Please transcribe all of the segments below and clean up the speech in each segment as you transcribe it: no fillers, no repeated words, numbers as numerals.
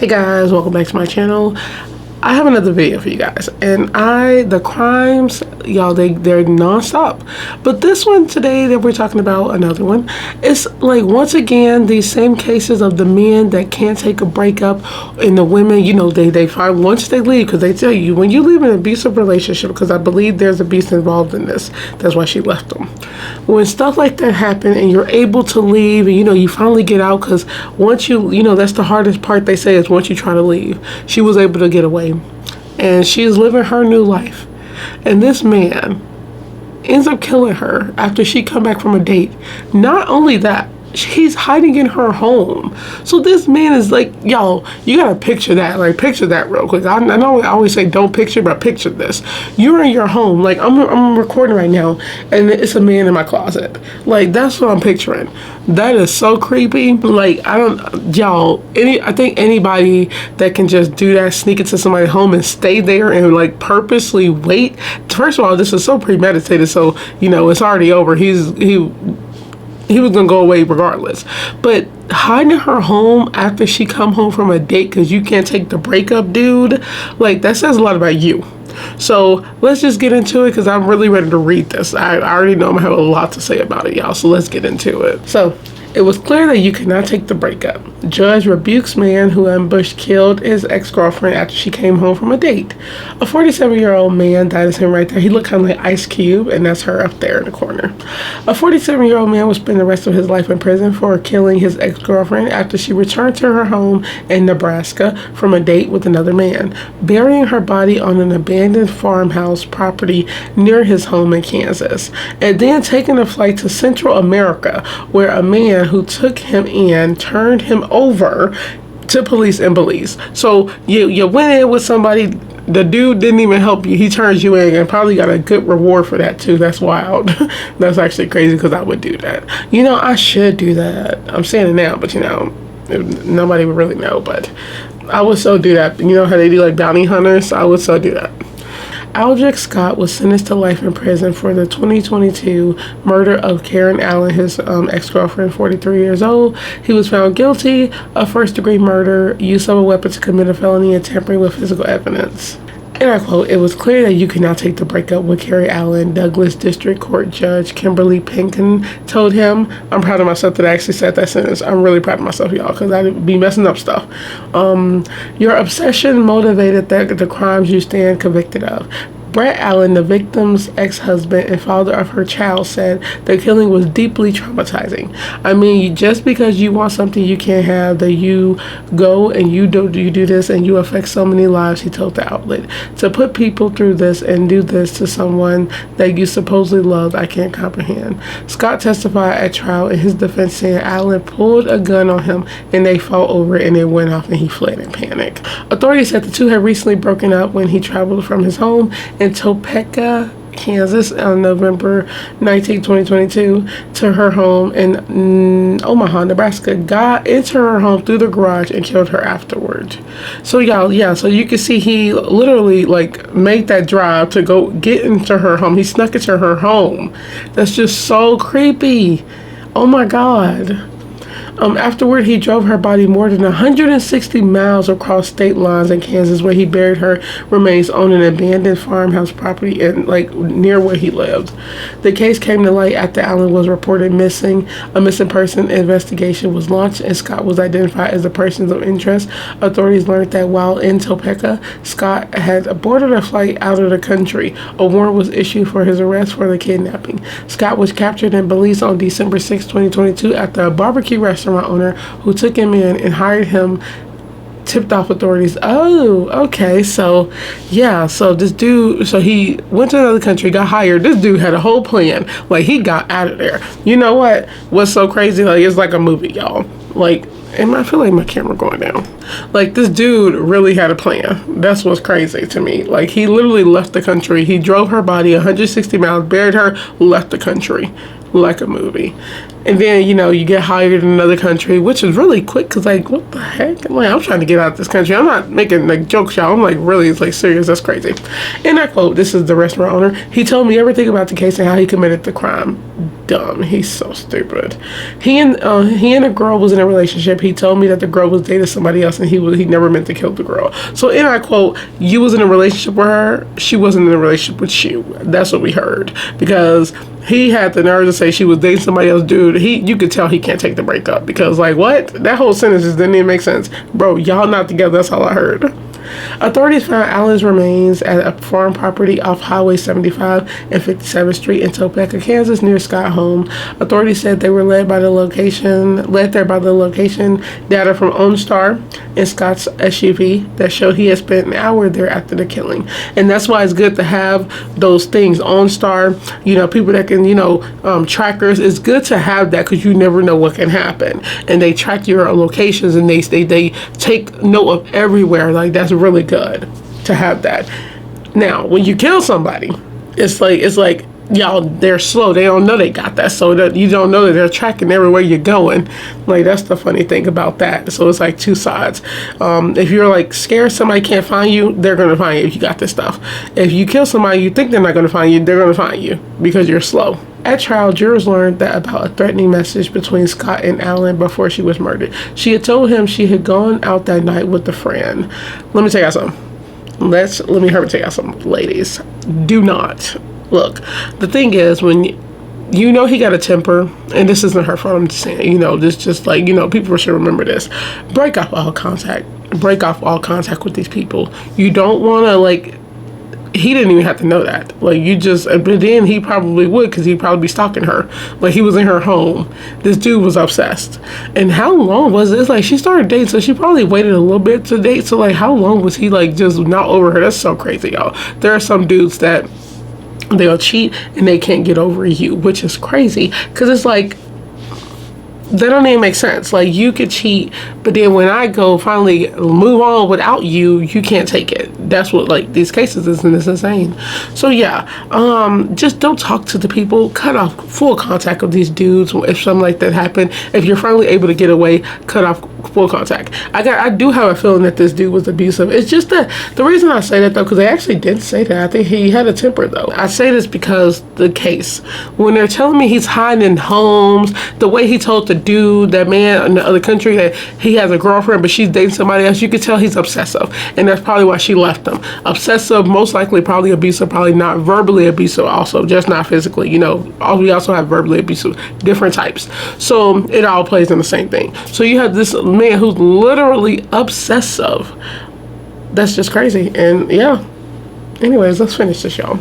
Hey guys, welcome back to my channel. I have another video for you guys, and the crimes, y'all, they're non-stop. But this one today that we're talking about, another one, it's like, once again, these same cases of the men that can't take a breakup, and the women, you know, they find once they leave, because they tell you when you leave an abusive relationship, because I believe there's abuse involved in this, that's why she left them. When stuff like that happen and you're able to leave, and you know, you finally get out, because once you know, that's the hardest part, they say, is once you try to leave. She was able to get away, and she's living her new life, and this man ends up killing her after she come back from a date. Not only that, he's hiding in her home. So this man is like, y'all, you gotta picture that, like, picture that real quick. I know I always say don't picture, but picture this. You're in your home, like, I'm recording right now, and it's a man in my closet. Like, that's what I'm picturing. That is so creepy. Like, I think anybody that can just do that, sneak into somebody's home and stay there and like purposely wait. First of all, this is so premeditated, so you know it's already over. He was gonna go away regardless. But hiding her home after she come home from a date because you can't take the breakup, dude, like, that says a lot about you. So let's just get into it, because I'm really ready to read this. I already know I'm gonna have a lot to say about it, y'all, so let's get into it. So it was clear that you cannot take the breakup. Judge rebukes man who ambushed killed his ex-girlfriend after she came home from a date. A 47-year-old man, that is him right there. He looked kind of like Ice Cube, and that's her up there in the corner. A 47-year-old man will spend the rest of his life in prison for killing his ex-girlfriend after she returned to her home in Nebraska from a date with another man, burying her body on an abandoned farmhouse property near his home in Kansas, and then taking a flight to Central America, where a man who took him in turned him over to police in Belize. So you went in with somebody, the dude didn't even help you, he turns you in, and probably got a good reward for that too. That's wild. That's actually crazy, because I would do that. You know, I should do that. I'm saying it now, but you know, nobody would really know, but I would so do that. You know how they do like bounty hunters? I would so do that. Aldrich Scott was sentenced to life in prison for the 2022 murder of Karen Allen, his ex-girlfriend, 43 years old. He was found guilty of first-degree murder, use of a weapon to commit a felony, and tampering with physical evidence. And I quote, "It was clear that you could not take the breakup with Carrie Allen," Douglas District Court Judge Kimberly Pinkin told him. I'm proud of myself that I actually said that sentence. I'm really proud of myself, y'all, because I'd be messing up stuff. Your obsession motivated the crimes you stand convicted of. Brett Allen, the victim's ex-husband and father of her child, said the killing was deeply traumatizing. I mean, just because you want something you can't have, that you go and you do this and you affect so many lives, he told the outlet. To put people through this and do this to someone that you supposedly love, I can't comprehend. Scott testified at trial in his defense, saying Allen pulled a gun on him and they fought over it and it went off and he fled in panic. Authorities said the two had recently broken up when he traveled from his home in Topeka, Kansas on November 19, 2022 to her home in Omaha, Nebraska. Got into her home through the garage and killed her afterwards. So y'all, yeah, so you can see he literally like made that drive to go get into her home. He snuck into her home. That's just so creepy. Oh my God. Afterward, he drove her body more than 160 miles across state lines in Kansas, where he buried her remains on an abandoned farmhouse property in, like, near where he lived. The case came to light after Allen was reported missing. A missing person investigation was launched, and Scott was identified as the person of interest. Authorities learned that while in Topeka, Scott had boarded a flight out of the country. A warrant was issued for his arrest for the kidnapping. Scott was captured in Belize on December 6, 2022 after a barbecue restaurant owner who took him in and hired him tipped off authorities. Oh, okay. So yeah, so this dude, so he went to another country, got hired. This dude had a whole plan. Like, he got out of there. You know what's so crazy? Like, it's like a movie, y'all. Like, and I feel like my camera going down. Like, this dude really had a plan. That's what's crazy to me. Like, he literally left the country. He drove her body 160 miles, buried her, left the country. Like a movie. And then, you get hired in another country, which is really quick because, like, what the heck? I'm trying to get out of this country. I'm not making, like, jokes, y'all. I'm, like, really, it's, like, serious. That's crazy. And I quote, this is the restaurant owner. He told me everything about the case and how he committed the crime. Dumb. He's so stupid. He and the girl was in a relationship. He told me that the girl was dating somebody else and he never meant to kill the girl. So, and I quote, you was in a relationship with her. She wasn't in a relationship with you. That's what we heard. Because he had the nerve to say she was dating somebody else. Dude, you could tell he can't take the breakup because, like, what? That whole sentence just didn't even make sense. Bro, y'all not together. That's all I heard. Authorities found Allen's remains at a farm property off Highway 75 and 57th Street in Topeka, Kansas, near Scott home. Authorities said they were led there by the location data from OnStar and Scott's SUV that showed he had spent an hour there after the killing. And that's why it's good to have those things, OnStar, people that can, trackers. It's good to have that because you never know what can happen. And they track your locations and they take note of everywhere. Like, that's really good to have that. Now, when you kill somebody, it's like y'all, they're slow. They don't know they got that, so that you don't know that they're tracking everywhere you're going. Like, that's the funny thing about that. So it's like two sides. If you're like scared somebody can't find you, they're gonna find you if you got this stuff. If you kill somebody you think they're not gonna find you, they're gonna find you because you're slow. At trial, jurors learned that about a threatening message between Scott and Allen before she was murdered. She had told him she had gone out that night with a friend. Let me tell y'all something. Let me tell y'all something, ladies. Do not. Look, the thing is, when he got a temper, and this isn't her fault, I'm just saying, this just like, people should remember this. Break off all contact with these people. You don't want to, like, he didn't even have to know that. Like, but then he probably would because he'd probably be stalking her. Like, he was in her home. This dude was obsessed. And how long was it? It's like she started dating, so she probably waited a little bit to date. So, like, how long was he, like, just not over her? That's so crazy, y'all. There are some dudes that they'll cheat and they can't get over you, which is crazy because it's like, that don't even make sense. Like, you could cheat, but then when I go finally move on without you, you can't take it. That's what, like, these cases is, and it's insane. So yeah, just don't talk to the people. Cut off full contact with these dudes if something like that happened. If you're finally able to get away, cut off full contact. I do have a feeling that this dude was abusive. It's just that the reason I say that, though, because they actually did say that. I think he had a temper, though. I say this because the case, when they're telling me he's hiding in homes, the way he told the dude, that man in the other country, that he has a girlfriend but she's dating somebody else, you could tell he's obsessive, and that's probably why she left him. Obsessive, most likely, probably abusive, probably not verbally abusive, also just not physically. We also have verbally abusive, different types, so it all plays in the same thing. So you have this man who's literally obsessive. That's just crazy. And yeah, anyways, let's finish this, y'all.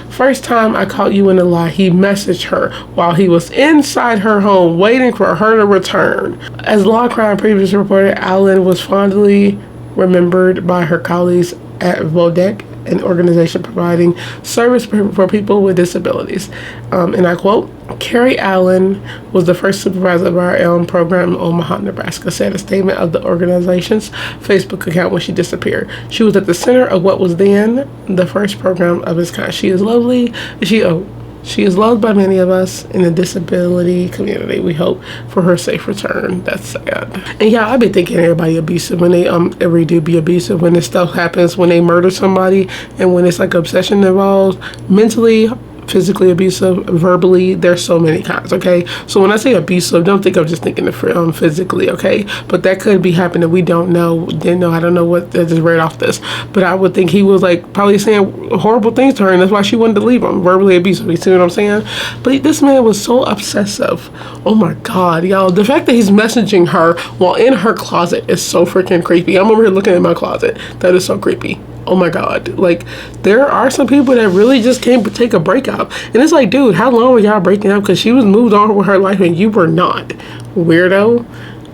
First time I caught you in a lie, he messaged her while he was inside her home waiting for her to return. As Law Crime previously reported, Allen was fondly remembered by her colleagues at Vodec, an organization providing service for people with disabilities. And I quote, Carrie Allen was the first supervisor of our ELM program in Omaha, Nebraska, said a statement of the organization's Facebook account when she disappeared. She was at the center of what was then the first program of its kind. She is lovely. She is loved by many of us in the disability community. We hope for her safe return. That's sad. And yeah, I've been thinking everybody abusive when they every do be abusive when this stuff happens, when they murder somebody, and when it's like obsession involved, mentally, physically abusive, verbally. There's so many kinds, okay? So when I say abusive, don't think I'm just thinking of physically, okay? But that could be happening. We don't know. Didn't know. I don't know what. I just read off this. But I would think he was like probably saying horrible things to her, and that's why she wanted to leave him. Verbally abusive. You see what I'm saying? But this man was so obsessive. Oh my God, y'all. The fact that he's messaging her while in her closet is so freaking creepy. I'm over here looking at my closet. That is so creepy. Oh my God. Like, there are some people that really just can't take a breakup. And it's like, dude, how long were y'all breaking up? Because she was moved on with her life and you were not. Weirdo.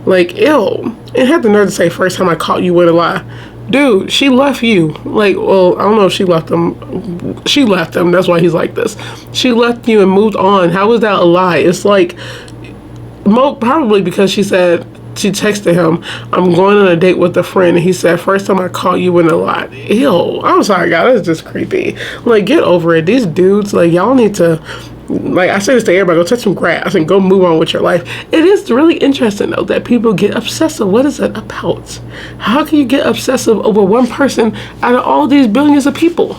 Like, ew. And had the nerve to say, first time I caught you with a lie. Dude, she left you. Like, well, I don't know if she left him. She left him. That's why he's like this. She left you and moved on. How is that a lie? It's like, probably because she texted him, I'm going on a date with a friend, and he said, first time I caught you in a lot. Ew. I'm sorry, God, that's just creepy. Like, get over it. These dudes, like, y'all need to Like I say this to everybody, go touch some grass and go move on with your life. It is really interesting though that people get obsessive. What is it about? How can you get obsessive over one person out of all these billions of people?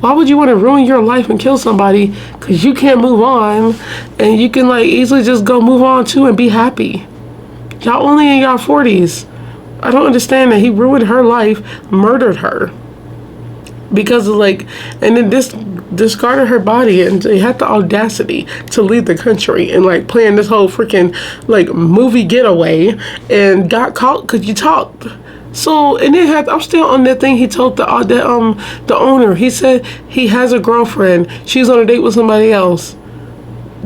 Why would you want to ruin your life and kill somebody because you can't move on and you can like easily just go move on too and be happy? Y'all only in y'all 40s. I don't understand that he ruined her life, murdered her. Because of like, and then discarded her body, and they had the audacity to leave the country and like plan this whole freaking like movie getaway and got caught because you talked. So, and then I'm still on that thing he told the owner. He said he has a girlfriend. She's on a date with somebody else.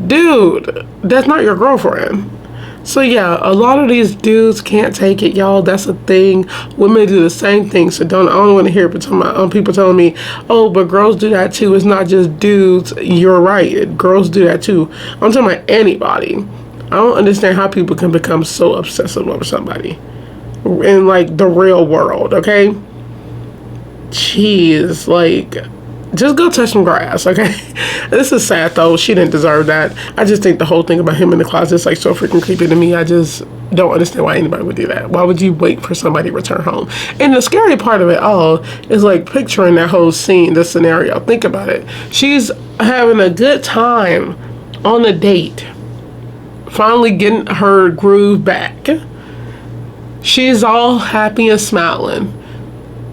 Dude, that's not your girlfriend. So yeah, a lot of these dudes can't take it, y'all. That's a thing. Women do the same thing. So I don't want to hear people telling me, oh, but girls do that too. It's not just dudes. You're right. Girls do that too. I'm talking about anybody. I don't understand how people can become so obsessive over somebody in like the real world, okay? Jeez, like, just go touch some grass, okay? This is sad though. She didn't deserve that. I just think the whole thing about him in the closet is like so freaking creepy to me. I just don't understand why anybody would do that. Why would you wait for somebody to return home? And the scary part of it all is like picturing that whole scene, this scenario. Think about it. She's having a good time on a date, finally getting her groove back. She's all happy and smiling.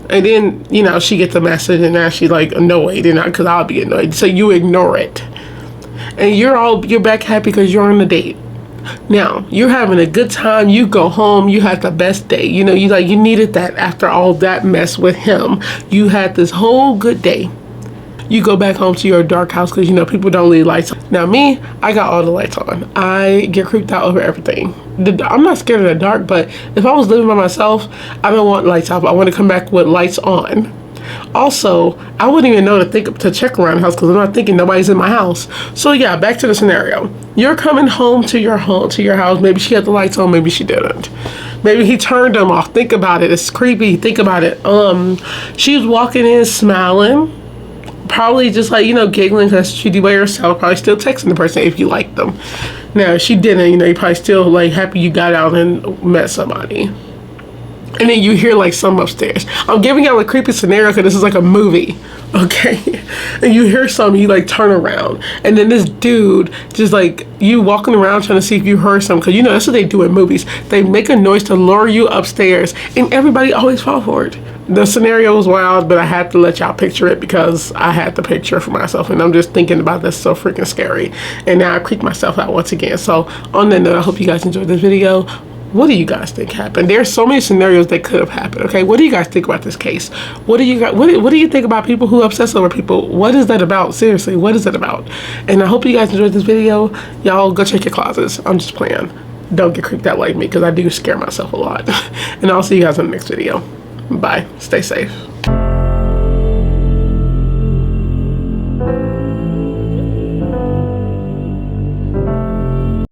And then, you know, she gets the message and now she's like annoyed, and because I'll be annoyed. So you ignore it. And you're back happy because you're on a date. Now, you're having a good time. You go home. You had the best day. You know, you needed that after all that mess with him. You had this whole good day. You go back home to your dark house because, you know, people don't leave lights on. Now, me, I got all the lights on. I get creeped out over everything. I'm not scared of the dark, but if I was living by myself, I don't want lights off. I want to come back with lights on. Also, I wouldn't even know to check around the house because I'm not thinking nobody's in my house. So yeah, back to the scenario. You're coming home to your house. Maybe she had the lights on, maybe she didn't. Maybe he turned them off. Think about it. It's creepy. Think about it. She was walking in smiling. Probably just like, you know, giggling because she'd be by herself, probably still texting the person if you like them. Now, if she didn't, you know, you're probably still like happy you got out and met somebody. And then you hear like some upstairs. I'm giving y'all a creepy scenario because this is like a movie, okay? And you hear something, you like turn around. And then this dude just like, you walking around trying to see if you heard something. Because you know, that's what they do in movies. They make a noise to lure you upstairs. And everybody always fall for it. The scenario was wild, but I had to let y'all picture it because I had the picture for myself. And I'm just thinking about this, so freaking scary. And now I creep myself out once again. So on that note, I hope you guys enjoyed this video. What do you guys think happened? There's so many scenarios that could have happened. Okay, what do you guys think about this case? What do you think about people who obsess over people? What is that about? Seriously, what is it about? And I hope you guys enjoyed this video. Y'all go check your closets. I'm just playing. Don't get creeped out like me because I do scare myself a lot. And I'll see you guys in the next video. Bye. Stay safe.